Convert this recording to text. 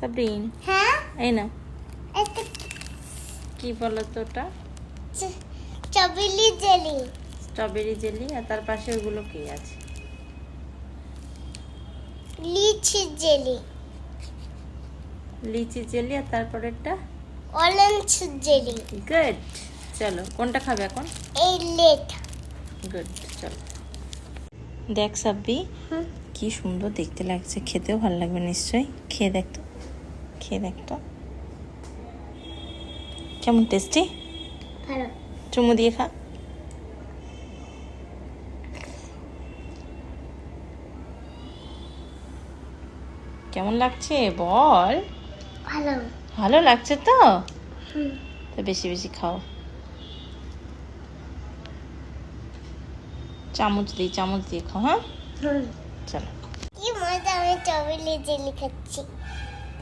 সাবরিন, হ্যাঁ এই না এটা কি বলো তো ওটা? চবেলি জেলি স্ট্রবেরি জেলি। আর তার পাশে ওগুলো কি আছে? লিচি জেলি লিচি জেলি। আর তারপরেরটা অরেঞ্জ জেলি গুড। চলো কোনটা খাবে এখন? এই লেট গুড, চলো। দেখ সাব্বি, কি সুন্দর দেখতে লাগছে, খেতেও ভালো লাগবে নিশ্চয়ই। খেয়ে দেখ তো, খেয়ে দেখ তো কেমন টেস্টি। ভালো চুমু দিয়ে খা। কেমন লাগছে বল? ভালো ভালো লাগছে তো? হুম তো বেশি বেশি খাও। চামচ দিয়ে খাও। হ্যাঁ হুম চলো। কি মজা, আমি চবেলি জেলি খাচ্ছি।